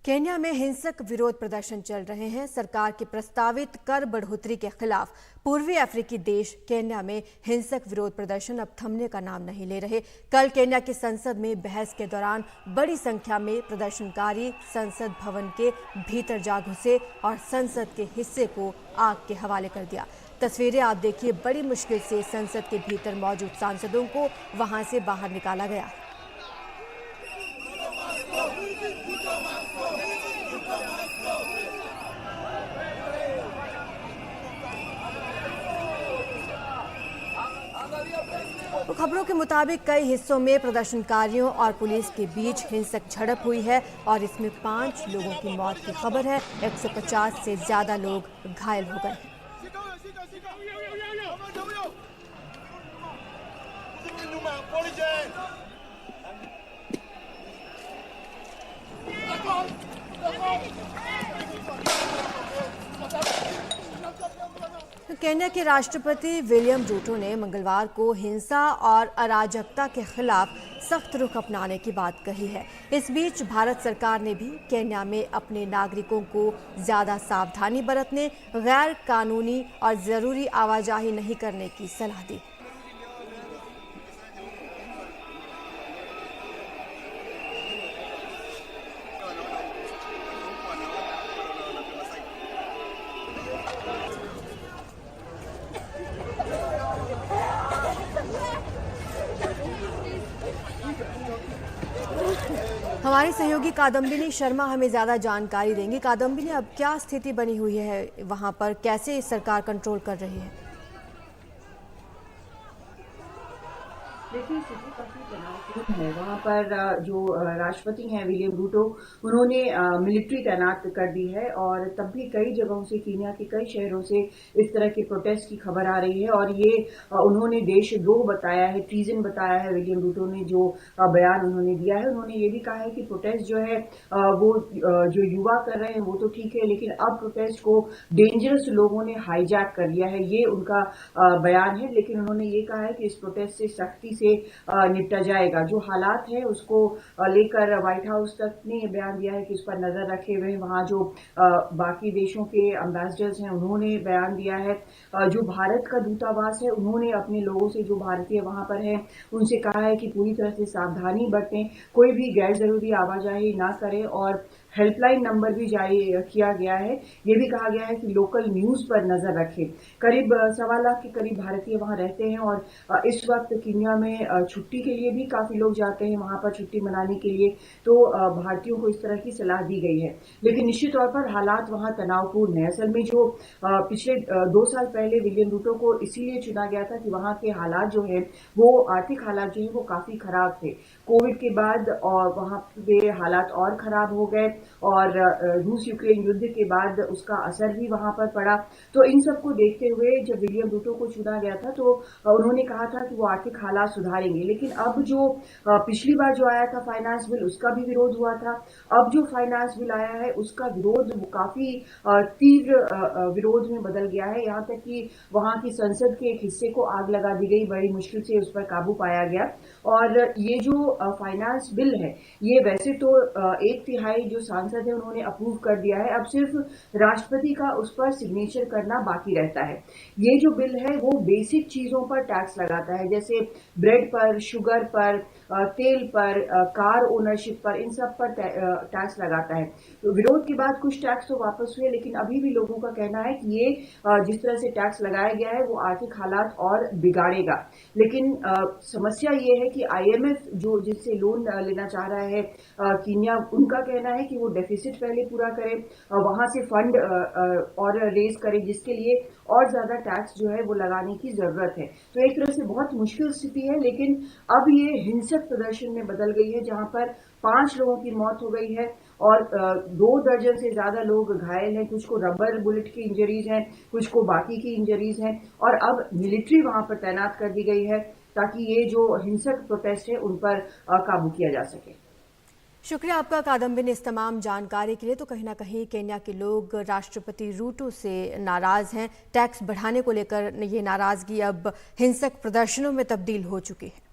Kenya में हिंसक विरोध प्रदर्शन चल रहे हैं। सरकार की प्रस्तावित कर बढ़ोतरी के खिलाफ पूर्वी अफ्रीकी देश केन्या में हिंसक विरोध प्रदर्शन अब थमने का नाम नहीं ले रहे। कल केन्या की संसद में बहस के दौरान बड़ी संख्या में प्रदर्शनकारी संसद भवन के भीतर जा घुसे और संसद के हिस्से को आग के हवाले कर दिया। तस्वीरें आप देखिए, बड़ी मुश्किल से संसद के भीतर मौजूद सांसदों को वहां से बाहर निकाला गया। तो खबरों के मुताबिक कई हिस्सों में प्रदर्शनकारियों और पुलिस के बीच हिंसक झड़प हुई है और इसमें 5 लोगों की मौत की खबर है। 150 से ज्यादा लोग घायल हो गए। केन्या के राष्ट्रपति विलियम रूटो ने मंगलवार को हिंसा और अराजकता के खिलाफ सख्त रुख अपनाने की बात कही है। इस बीच भारत सरकार ने भी केन्या में अपने नागरिकों को ज्यादा सावधानी बरतने, गैर कानूनी और जरूरी आवाजाही नहीं करने की सलाह दी। हमारी सहयोगी कादम्बिनी शर्मा हमें ज्यादा जानकारी देंगी। कादम्बिनी, अब क्या स्थिति बनी हुई है वहां पर, कैसे सरकार कंट्रोल कर रही है? देखिए, स्थिति काफी तनावपूर्ण है। वहाँ पर जो राष्ट्रपति हैं विलियम रूटो, उन्होंने मिलिट्री तैनात कर दी है और तब भी कई जगहों से, कीनिया के कई शहरों से इस तरह के प्रोटेस्ट की खबर आ रही है और ये उन्होंने देशद्रोह बताया है, ट्रीजन बताया है। विलियम रूटो ने जो बयान उन्होंने दिया है, उन्होंने ये भी कहा है कि प्रोटेस्ट जो है वो जो युवा कर रहे हैं वो तो ठीक है, लेकिन अब प्रोटेस्ट को डेंजरस लोगों ने हाईजैक कर लिया है, ये उनका बयान है। लेकिन उन्होंने ये कहा है कि इस प्रोटेस्ट से सख्ती से निपटा जाएगा। जो हालात है उसको लेकर व्हाइट हाउस तक ने ये बयान दिया है कि उस पर नजर रखे हुए हैं। वहां जो बाकी देशों के एम्बेसडर्स हैं उन्होंने बयान दिया है। जो भारत का दूतावास है उन्होंने अपने लोगों से, जो भारतीय वहां पर हैं, उनसे कहा है कि पूरी तरह से सावधानी बरतें, कोई भी गैर जरूरी आवाजाही ना करें और हेल्पलाइन नंबर भी जारी किया गया है। ये भी कहा गया है कि लोकल न्यूज पर नजर रखें। करीब 1.25 लाख के करीब भारतीय वहां रहते हैं और इस वक्त कीनिया में छुट्टी के लिए भी काफी लोग जाते हैं वहां पर छुट्टी मनाने के लिए, तो भारतीयों को इस तरह की सलाह दी गई है। लेकिन निश्चित तौर पर हालात वहां तनावपूर्ण है। असल में जो पिछले 2 साल पहले विलियम रूटो को इसीलिए चुना गया था कि वहां के हालात जो है वो, आर्थिक हालात जो है वो काफी खराब थे। कोविड के बाद और वहां पे हालात और खराब हो गए और रूस यूक्रेन युद्ध के बाद उसका असर भी वहां पर पड़ा। तो इन सबको देखते हुए जब विलियम रूटो को चुना गया था तो उन्होंने कहा था कि वो आर्थिक हालात सुधारेंगे। लेकिन अब जो पिछली बार जो आया था फाइनेंस बिल, उसका भी विरोध हुआ था। अब जो फाइनेंस बिल आया है उसका विरोध काफी तीव्र विरोध में बदल गया है। यहाँ तक कि वहां की संसद के एक हिस्से को आग लगा दी गई, बड़ी मुश्किल से उस पर काबू पाया गया। और ये जो फाइनेंस बिल है ये वैसे तो 1/3 जो सांसद है उन्होंने अप्रूव कर दिया है, अब सिर्फ राष्ट्रपति का उस पर सिग्नेचर करना बाकी रहता है। ये जो बिल है वो बेसिक चीजों पर टैक्स लगाता है, जैसे ब्रेड पर, शुगर पर, तेल पर, कार ओनरशिप पर, इन सब पर टैक्स लगाता है। तो विरोध के बाद कुछ टैक्स तो वापस हुए, लेकिन अभी भी लोगों का कहना है कि ये जिस तरह से टैक्स लगाया गया है वो आर्थिक हालात और बिगाड़ेगा। लेकिन समस्या ये है कि IMF जो जिससे लोन लेना चाह रहा है कीनिया, उनका कहना है कि वो डेफिसिट पहले पूरा करें, वहां से फंड और रेज करें, जिसके लिए और ज्यादा टैक्स जो है वो लगाने की जरूरत है। तो एक तरह से बहुत मुश्किल स्थिति है, लेकिन अब ये हिंसक प्रदर्शन में बदल गई है जहां पर 5 लोगों की मौत हो गई है और 2 दर्जन से ज्यादा लोग घायल हैं। कुछ को रबर बुलेट की इंजरीज हैं, कुछ को बाकी की इंजरीज हैं और अब मिलिट्री वहां पर तैनात कर दी गई है ताकि ये जो हिंसक प्रोटेस्ट है उन पर काबू किया जा सके। शुक्रिया आपका कादम्बिनी इस तमाम जानकारी के लिए। तो कहीं ना कहीं केन्या के लोग राष्ट्रपति रूटो से नाराज हैं। टैक्स बढ़ाने को लेकर ये नाराजगी अब हिंसक प्रदर्शनों में तब्दील हो चुकी है।